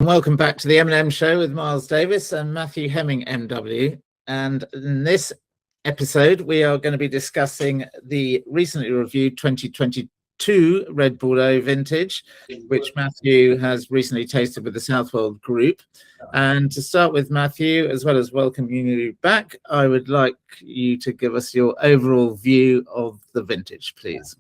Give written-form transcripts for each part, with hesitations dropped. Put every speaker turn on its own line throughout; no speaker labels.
Welcome back to the M&M Show with Miles Davis and Matthew Hemming, MW. And in this episode, we are going to be discussing the recently reviewed 2022 Red Bordeaux vintage, which Matthew has recently tasted with the Southwold Group. And to start with, Matthew, as well as welcoming you back, I would like you to give us your overall view of the vintage, please.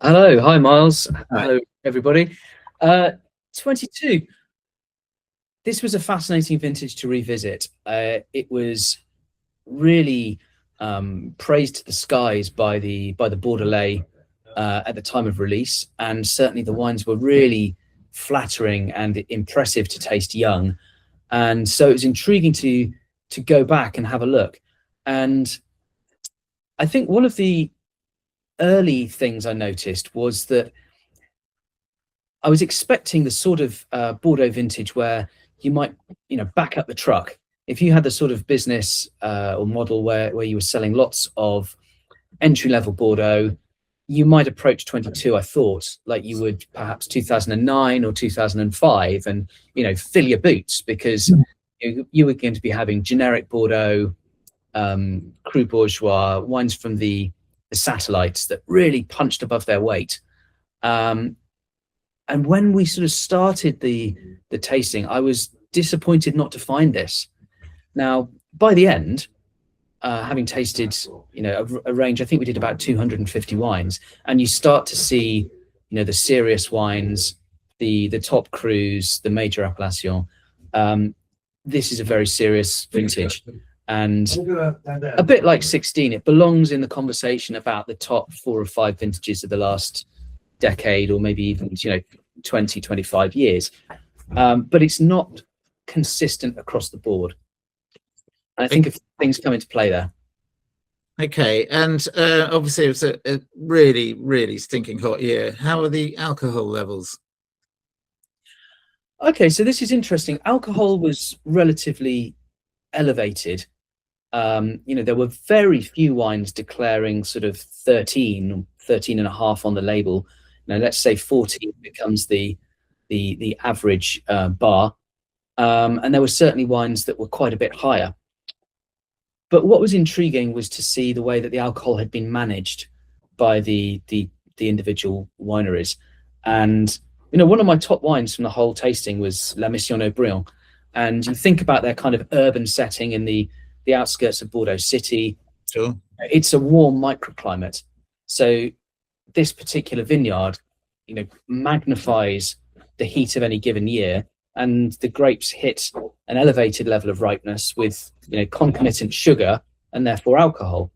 Hello, hi Miles.
Hi.
Hello everybody. 22. This was a fascinating vintage to revisit. It was really praised to the skies by the Bordelais at the time of release, and certainly the wines were really flattering and impressive to taste young, and so it was intriguing to go back and have a look. And I think one of the early things I noticed was that I was expecting the sort of Bordeaux vintage where you might, back up the truck. If you had the sort of business or model where you were selling lots of entry-level Bordeaux, you might approach 22, I thought, like you would perhaps 2009 or 2005, and, fill your boots, because you were going to be having generic Bordeaux, Cru Bourgeois, wines from the satellites that really punched above their weight. And when we sort of started the tasting, I was disappointed not to find this. Now, by the end, having tasted, a range, I think we did about 250 wines, and you start to see, the serious wines, the top crus, the major appellation. This is a very serious vintage, and a bit like 16, it belongs in the conversation about the top 4 or 5 vintages of the last decade, or maybe even 20, 25 years, but it's not consistent across the board. I think if things come into play there.
Okay, and obviously it was a really, really stinking hot year. How are the alcohol levels?
Okay, so this is interesting. Alcohol was relatively elevated. There were very few wines declaring sort of 13 and a half on the label. Let's say 14 becomes the average bar, and there were certainly wines that were quite a bit higher. But what was intriguing was to see the way that the alcohol had been managed by the individual wineries. And one of my top wines from the whole tasting was La Mission Aubryon. And you think about their kind of urban setting in the outskirts of Bordeaux city.
Sure.
It's a warm microclimate. So this particular vineyard, magnifies the heat of any given year, and the grapes hit an elevated level of ripeness with, concomitant sugar and therefore alcohol.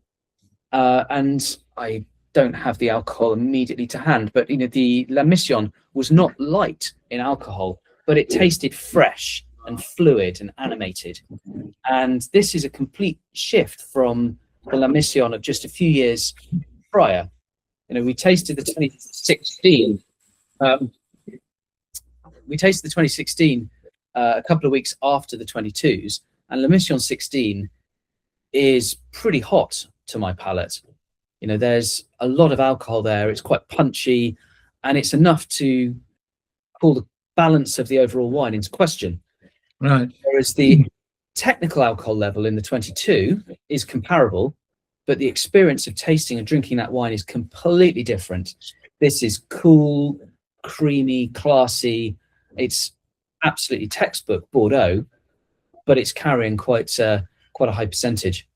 And I don't have the alcohol immediately to hand, but the La Mission was not light in alcohol, but it tasted fresh and fluid and animated. And this is a complete shift from the La Mission of just a few years prior. We tasted the 2016. We tasted the 2016 a couple of weeks after the 22s, and La Mission 16 is pretty hot to my palate. There's a lot of alcohol there. It's quite punchy, and it's enough to call the balance of the overall wine into question.
Right.
Whereas the technical alcohol level in the 22 is comparable, but the experience of tasting and drinking that wine is completely different. This is cool, creamy, classy. It's absolutely textbook Bordeaux, but it's carrying quite a high percentage.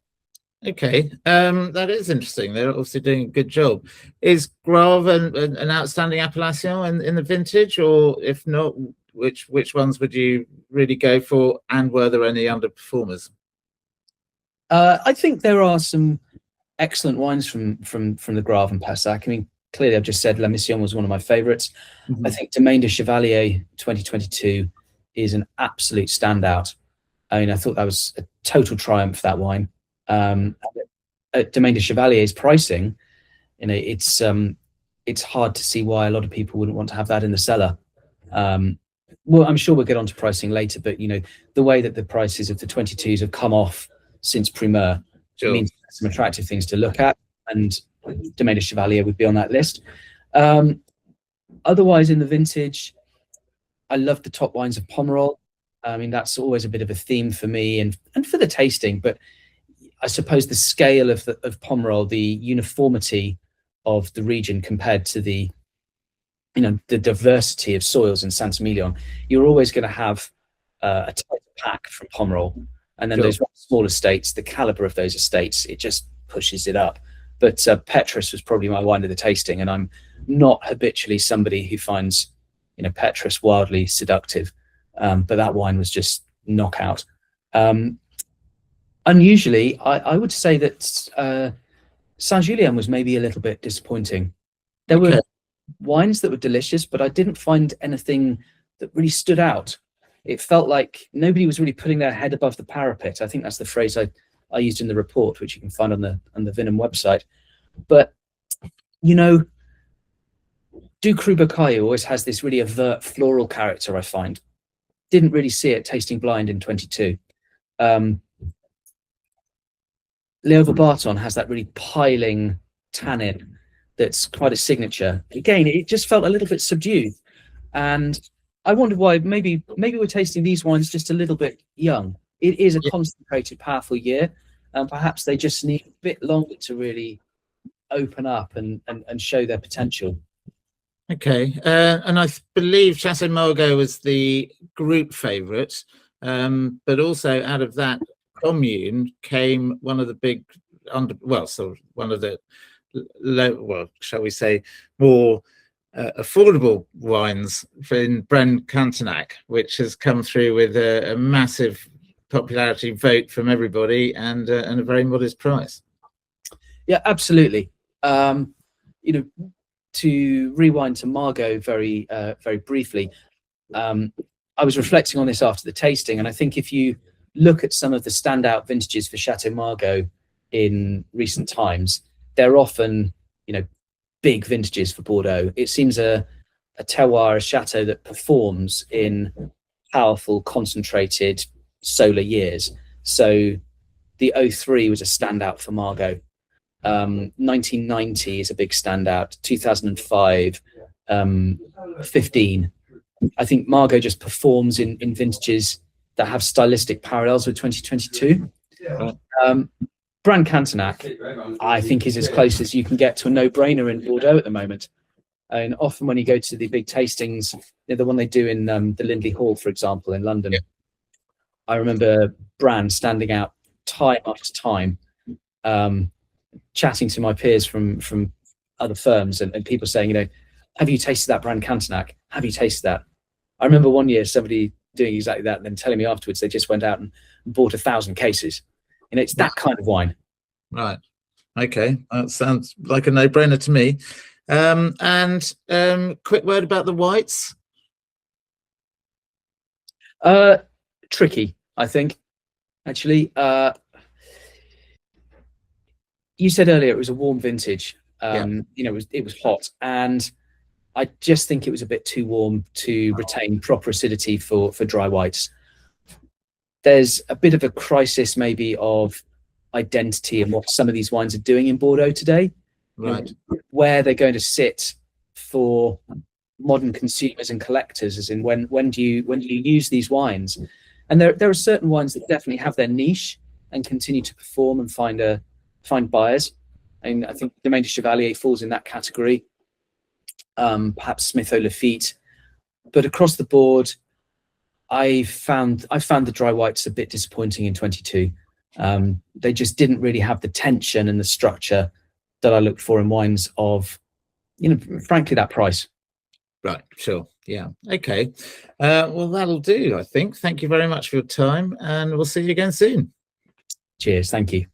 Okay, that is interesting. They're obviously doing a good job. Is Grave an outstanding appellation in the vintage, or if not, which ones would you really go for, and were there any underperformers?
I think there are some excellent wines from the Grave and Pessac. I mean, clearly I've just said La Mission was one of my favorites. I think Domaine de Chevalier 2022 is an absolute standout. I mean, I thought that was a total triumph, that wine. At Domaine de Chevalier's pricing, it's hard to see why a lot of people wouldn't want to have that in the cellar. Well, I'm sure we'll get on to pricing later, but the way that the prices of the 22s have come off since Primeur, sure, means there's some attractive things to look at, and Domaine de Chevalier would be on that list. Otherwise, in the vintage, I love the top wines of Pomerol. I mean, that's always a bit of a theme for me and for the tasting. But I suppose the scale of Pomerol, the uniformity of the region compared to the diversity of soils in Saint-Emilion, you're always going to have a tighter pack from Pomerol. And then those small estates, the caliber of those estates, it just pushes it up. But Petrus was probably my wine of the tasting, and I'm not habitually somebody who finds Petrus wildly seductive, but that wine was just knockout. Unusually, I would say that Saint-Julien was maybe a little bit disappointing. There were wines that were delicious, but I didn't find anything that really stood out. It felt like nobody was really putting their head above the parapet. I think that's the phrase I used in the report, which you can find on the Vinum website. But Du Cru Bercaillou always has this really overt floral character, I find. Didn't really see it tasting blind in 22. Léovre Barton has that really piling tannin that's quite a signature. Again, it just felt a little bit subdued. And I wondered why maybe we're tasting these wines just a little bit young. It is a concentrated, powerful year, and perhaps they just need a bit longer to really open up and show their potential.
Okay, and I believe Chateau Margaux was the group favourite, but also out of that commune came one of the big, one of the shall we say, more affordable wines in Brand Cantenac, which has come through with a massive popularity vote from everybody and a very modest price.
Yeah, absolutely. To rewind to Margaux very briefly, I was reflecting on this after the tasting, and I think if you look at some of the standout vintages for Chateau Margaux in recent times, they're often big vintages for Bordeaux. It seems a terroir, a chateau that performs in powerful, concentrated solar years. So the 03 was a standout for Margaux. 1990 is a big standout. 2005, 15. I think Margaux just performs in vintages that have stylistic parallels with 2022. Brand Cantenac, I think, is as close as you can get to a no-brainer in Bordeaux at the moment. And often when you go to the big tastings, the one they do in the Lindley Hall, for example, in London, I remember Brand standing out time after time, chatting to my peers from other firms and people saying, have you tasted that Brand Cantenac? Have you tasted that? I remember one year somebody doing exactly that and then telling me afterwards they just went out and bought 1,000 cases. It's that kind of wine.
Right. Okay. That sounds like a no-brainer to me. And quick word about the whites.
Tricky, I think. Actually, you said earlier it was a warm vintage. It was hot, and I just think it was a bit too warm to retain proper acidity for dry whites. There's a bit of a crisis maybe of identity and what some of these wines are doing in Bordeaux today,
right?
Where they're going to sit for modern consumers and collectors, as in when do you use these wines? And there are certain wines that definitely have their niche and continue to perform and find buyers. And I think Domaine de Chevalier falls in that category. Perhaps Smith Lafitte, but across the board, I found the dry whites a bit disappointing in 22. They just didn't really have the tension and the structure that I looked for in wines of, frankly, that price.
Right, sure. Yeah. Okay. Well, that'll do, I think. Thank you very much for your time, and we'll see you again soon.
Cheers. Thank you.